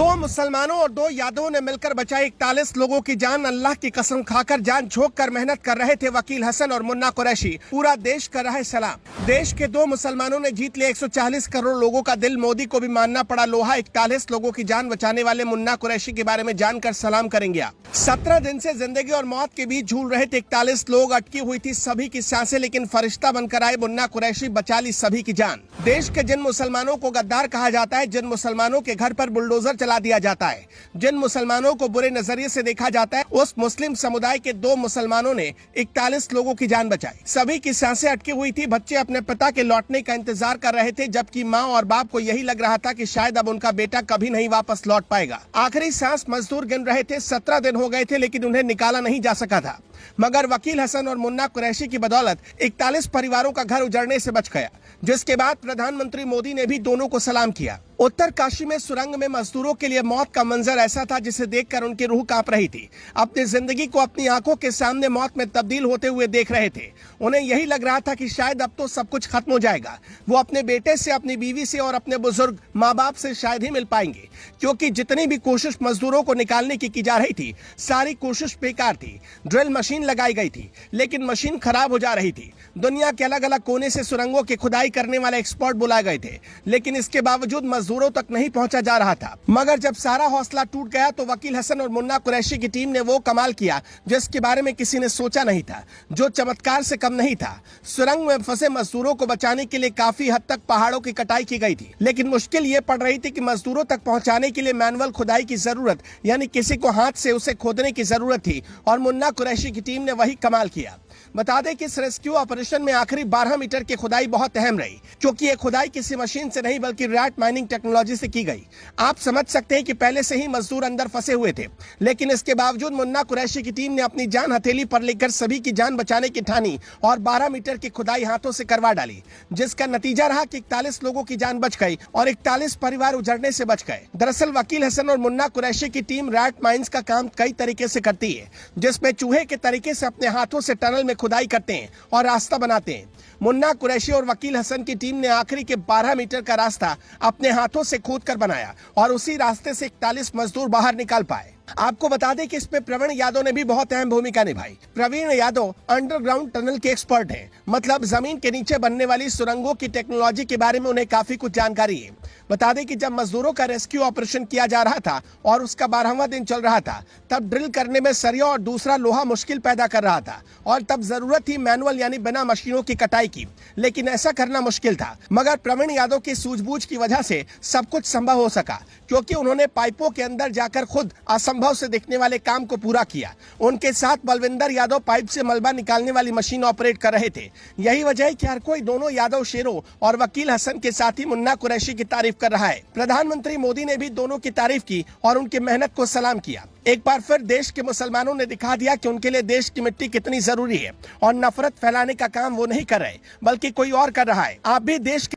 दो मुसलमानों और दो यादवों ने मिलकर बचाई 41 लोगों की जान। अल्लाह की कसम खाकर जान झोंक कर मेहनत कर रहे थे वकील हसन और मुन्ना कुरैशी। पूरा देश कर रहा है सलाम। देश के दो मुसलमानों ने जीत लिया 140 करोड़ लोगों का दिल। मोदी को भी मानना पड़ा लोहा। 41 लोगों की जान बचाने वाले मुन्ना कुरैशी के बारे में जानकर सलाम करेंगे आप। 17 दिन से जिंदगी और मौत के बीच झूल रहे थे 41 लोग। अटकी हुई थी सभी की सांसें, लेकिन फरिश्ता बनकर आए मुन्ना कुरैशी, बचा ली सभी की जान। देश के जिन मुसलमानों को गद्दार कहा जाता है, जिन मुसलमानों के घर पर बुलडोजर चला दिया जाता है, जिन मुसलमानों को बुरे नजरिए से देखा जाता है, उस मुस्लिम समुदाय के दो मुसलमानों ने 41 लोगों की जान बचाई। सभी की सांसें अटकी हुई थी। बच्चे अपने पिता के लौटने का इंतजार कर रहे थे, जबकि माँ और बाप को यही लग रहा था कि शायद अब उनका बेटा कभी नहीं वापस लौट पाएगा। आखिरी सांस मजदूर गिन रहे थे। 17 दिन हो गए थे, लेकिन उन्हें निकाला नहीं जा सका था। मगर वकील हसन और मुन्ना कुरैशी की बदौलत 41 परिवारों का घर उजड़ने से बच गया, जिसके बाद प्रधानमंत्री मोदी ने भी दोनों को सलाम किया। उत्तर काशी में सुरंग में मजदूरों के लिए मौत का मंजर ऐसा था जिसे देखकर उनकी रूह कांप रही थी। अपनी जिंदगी को अपनी आंखों के सामने मौत में तब्दील होते हुए देख रहे थे। उन्हें यही लग रहा था कि शायद अब तो सब कुछ खत्म हो जाएगा। वो अपने बेटे से, अपनी बीवी से और अपने बुजुर्ग माँ बाप से शायद ही मिल पाएंगे, क्योंकि जितनी भी कोशिश मजदूरों को निकालने की जा रही थी, सारी कोशिश बेकार थी। ड्रिल मशीन लगाई गई थी, लेकिन मशीन खराब हो जा रही थी। दुनिया के अलग अलग कोने से सुरंगों की खुदाई करने वाले एक्सपर्ट बुलाए गए थे, लेकिन इसके बावजूद मजदूरों तक नहीं पहुंचा जा रहा था। मगर जब सारा हौसला टूट गया तो वकील हसन और मुन्ना कुरैशी की टीम ने वो कमाल किया जिसके बारे में किसी ने सोचा नहीं था, जो चमत्कार से कम नहीं था। सुरंग में फंसे मजदूरों को बचाने के लिए काफी हद तक पहाड़ों की कटाई की गई थी, लेकिन मुश्किल ये पड़ रही थी कि मजदूरों तक पहुंचाने के लिए मैनुअल खुदाई की जरूरत, यानी किसी को हाथ से उसे खोदने की जरूरत थी, और मुन्ना कुरैशी की टीम ने वही कमाल किया। बता दें कि इस रेस्क्यू ऑपरेशन में आखिरी 12 मीटर की खुदाई बहुत अहम रही, क्योंकि ये खुदाई किसी मशीन से नहीं बल्कि रैट माइनिंग टेक्नोलॉजी से की गई। आप समझ सकते हैं कि पहले से ही मजदूर अंदर फंसे हुए थे, लेकिन इसके बावजूद मुन्ना कुरैशी की टीम ने अपनी जान हथेली पर लेकर सभी की जान बचाने की ठानी और 12 मीटर की खुदाई हाथों से करवा डाली, जिसका नतीजा रहा कि 41 लोगों की जान बच गई और 41 परिवार उजड़ने से बच गए। दरअसल वकील हसन और मुन्ना कुरैशी की टीम रैट माइंस का काम कई तरीके से करती है, जिसमें चूहे के तरीके से अपने हाथों से टनल में खुदाई करते हैं और रास्ता बनाते हैं। मुन्ना कुरैशी और वकील हसन की टीम ने आखिरी के 12 मीटर का रास्ता अपने हाथों से खोद कर बनाया और उसी रास्ते से 41 मजदूर बाहर निकाल पाए। आपको बता दें कि इसमें प्रवीण यादव ने भी बहुत अहम भूमिका निभाई। प्रवीण यादव अंडरग्राउंड टनल के एक्सपर्ट हैं, मतलब जमीन के नीचे बनने वाली सुरंगों की टेक्नोलॉजी के बारे में उन्हें काफी कुछ जानकारी है। बता दें कि जब मजदूरों का रेस्क्यू ऑपरेशन किया जा रहा था और उसका 12वां दिन चल रहा था, तब ड्रिल करने में सरिया और दूसरा लोहा मुश्किल पैदा कर रहा था, और तब जरूरत थी मैनुअल यानी बिना मशीनों की कटाई की, लेकिन ऐसा करना मुश्किल था। मगर प्रवीण यादव की सूझबूझ की वजह से सब कुछ संभव हो सका, क्योंकि उन्होंने पाइपों के अंदर जाकर खुद असंभव से दिखने वाले काम को पूरा किया। उनके साथ बलविंदर यादव पाइप से मलबा निकालने वाली मशीन ऑपरेट कर रहे थे। यही वजह है कि हर कोई दोनों यादव शेरों और वकील हसन के साथ ही मुन्ना कुरैशी की तारीफ कर रहा है। प्रधानमंत्री मोदी ने भी दोनों की तारीफ की और उनकी मेहनत को सलाम किया। एक बार फिर देश के मुसलमानों ने दिखा दिया कि उनके लिए देश की मिट्टी कितनी जरूरी है, और नफरत फैलाने का काम वो नहीं कर रहे बल्कि कोई और कर रहा है। आप भी देश